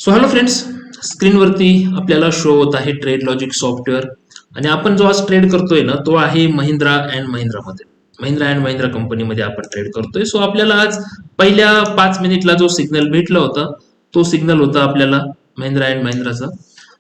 So hello friends, स्क्रीनवरती आपल्याला show होत आहे ट्रेड लॉजिक सॉफ्टवेअर. आणि आपण जो आज ट्रेड करतोय ना, तो आहे महिंद्रा अँड महिंद्रामध्ये. महिंद्रा अँड महिंद्रा कंपनीमध्ये आपण ट्रेड करतोय. सो आपल्याला आज पहिल्या 5 मिनिटला जो सिग्नल भेटला होता, तो सिग्नल होता आपल्याला महिंद्रा अँड महिंद्राचा.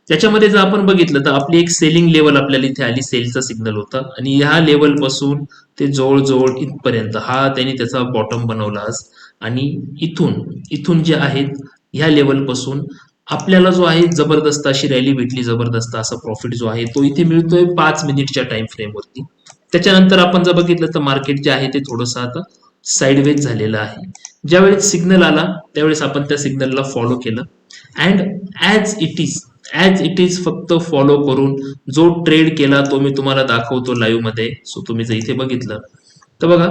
त्याच्यामध्ये जर आपण बघितलं तर आपली एक सेलिंग लेवल आपल्याला इथे आली, सेलचा सिग्नल होता. आणि ह्या लेवल पासून ते जवळजवळ इथपर्यंत हा त्यांनी त्याचा बॉटम बनवला आज. आणि इथून इथून जे आहेत ह्या लेवल पासून आपल्याला जो आहे जबरदस्त अशी रॅली भेटली, जबरदस्त असा प्रॉफिट जो आहे तो इथे मिळतोय 5 मिनिटच्या टाइम फ्रेम वरती. त्याच्यानंतर आपण जर बघितलं तर मार्केट जे आहे ते थोडंसं आता साईडवेज झालेलं आहे. ज्यावेळेस सिग्नल आला त्यावेळेस आपण त्या सिग्नलला फॉलो केलं अँड ॲज इट इज फक्त फॉलो करून जो ट्रेड केला तो मी तुम्हाला दाखवतो लाईव्ह मध्ये. सो तुम्ही जर इथे बघितलं तर बघा,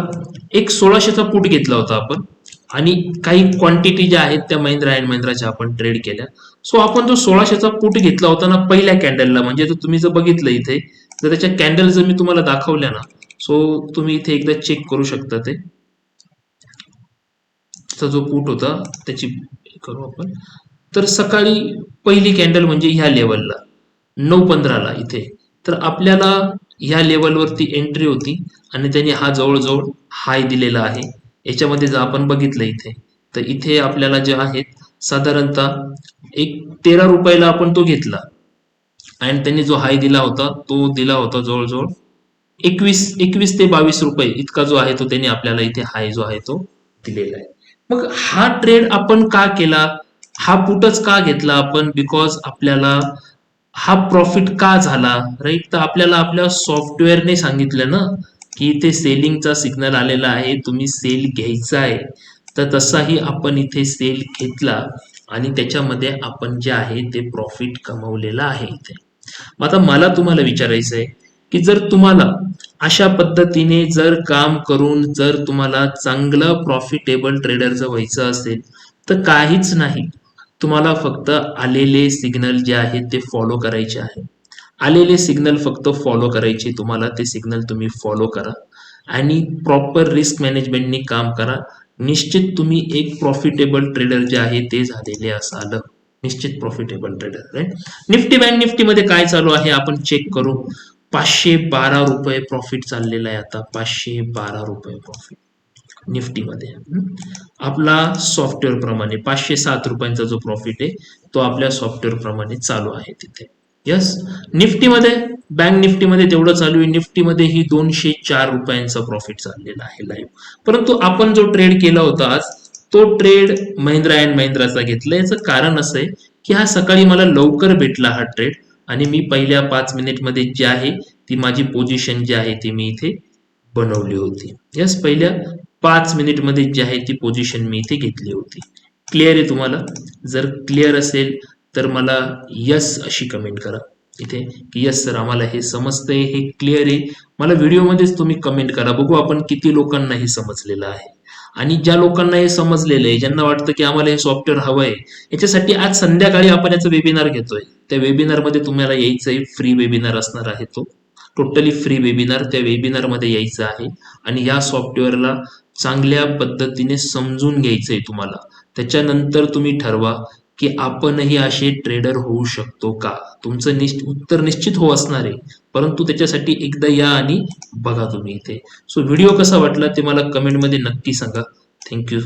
एक 1600चा पुट घेतला होता आपण आणि काही क्वांटिटी ज्या आहेत त्या महिंद्रा अँड महिंद्राच्या आपण ट्रेड केल्या. सो आपण जो 1600चा पुट घेतला होता ना पहिल्या कॅन्डलला, म्हणजे तुम्ही जर बघितलं इथे तर त्याच्या कॅन्डल जर मी तुम्हाला दाखवल्या ना, सो तुम्ही इथे एकदा चेक करू शकता. ते जो पुट होता त्याची करू आपण. तर सकाळी पहिली कॅन्डल म्हणजे ह्या लेवलला 9:15ला इथे, तर आपल्याला ह्या लेवलवरती एंट्री होती आणि त्यांनी हा जवळजवळ हाय दिलेला आहे. याच्यामध्ये जर आपण बघितलं इथे तर इथे आपल्याला जे आहेत साधारणतः एक 13 रुपयाला आपण तो घेतला आणि त्यांनी जो हाय दिला होता तो दिला होता जवळजवळ 21 ते 22 रुपये इतका जो आहे तो त्यांनी आपल्याला इथे हाय जो आहे तो दिलेला आहे. मग हा ट्रेड आपण का केला, हा पुटच का घेतला आपण, बिकॉज आपल्याला हा प्रॉफिट का झाला, राईट. तर आपल्याला आपल्या सॉफ्टवेअरने सांगितलं ना की इथे सेलिंगचा सिग्नल आलेला आहे, तुम्ही सेल घ्यायचा आहे. तर तसाही आपण इथे सेल घेतला आणि त्याच्यामध्ये आपण जे आहे ते प्रॉफिट कमवलेलं आहे इथे. मग आता मला तुम्हाला विचारायचं आहे की जर तुम्हाला अशा पद्धतीने जर काम करून जर तुम्हाला चांगलं प्रॉफिटेबल ट्रेडर जर व्हायचं असेल तर काहीच नाही, तुम्हाला फक्त आलेले सिग्नल जे आहेत ते फॉलो करायचे आहे. आलेले सिग्नल फक्त फॉलो करायचे, तुम्हाला ते सिग्नल तुम्ही फॉलो करा आणि प्रॉपर रिस्क मॅनेजमेंटनी काम करा. निश्चित तुम्ही एक प्रॉफिटेबल ट्रेडर जे आहे ते झालेले असाल, निश्चित profitable trader, right. Nifty bank निफ्टीमध्ये काय चालू आहे आपण चेक करू. 512 रुपये प्रॉफिट चाललेला आहे आता, 512 रुपये प्रॉफिट निफ्टीमध्ये. आपला सॉफ्टवेअर प्रमाणे 507 रुपयांचा जो प्रॉफिट आहे तो आपल्या सॉफ्टवेअर प्रमाणे चालू आहे तिथे. यस, निफ्टीमध्ये बँक निफ्टीमध्ये तेवढं चालू आहे. निफ्टीमध्ये ही 204 रुपयांचा प्रॉफिट चाललेला आहे लाईव्ह. परंतु आपण जो ट्रेड केला होता आज तो ट्रेड महिंद्रा अँड महिंद्राचा घेतला. याचं कारण असं आहे की हा सकाळी मला लवकर भेटला हा ट्रेड आणि मी पहिल्या 5 मिनिटमध्ये जी आहे ती माझी पोझिशन जी आहे ती मी इथे बनवली होती. यस, पहिल्या 5 मिनिटमध्ये जी आहे ती पोझिशन मी इथे घेतली होती. क्लिअर आहे तुम्हाला? जर क्लिअर असेल तर मला यस अशी कमेंट करा इथे की यस सर आम्हाला हे समजतंय, हे क्लिअर आहे. मला व्हिडिओमध्येच तुम्ही कमेंट करा, बघू आपण किती लोकांना हे समजलेलं आहे. आणि ज्या लोकांना हे समजलेलं आहे, ज्यांना वाटतं की आम्हाला हे सॉफ्टवेअर हवं आहे, याच्यासाठी आज संध्याकाळी आपण याचा वेबिनार घेतोय. त्या वेबिनारमध्ये तुम्हाला यायचं आहे, फ्री वेबिनार असणार आहे तो, टोटली फ्री वेबिनार. त्या वेबिनारमध्ये यायचं आहे आणि या सॉफ्टवेअरला चांगल्या पद्धतीने समजून घ्यायचंय तुम्हाला. त्याच्यानंतर तुम्ही ठरवा की आपणही असे ट्रेडर होऊ शकतो का. तुमचं उत्तर निश्चित हो असणार आहे, परंतु त्याच्यासाठी एकदा या आणि बघा तुम्ही इथे. सो व्हिडिओ कसा वाटला ते मला कमेंटमध्ये नक्की सांगा. थँक्यू.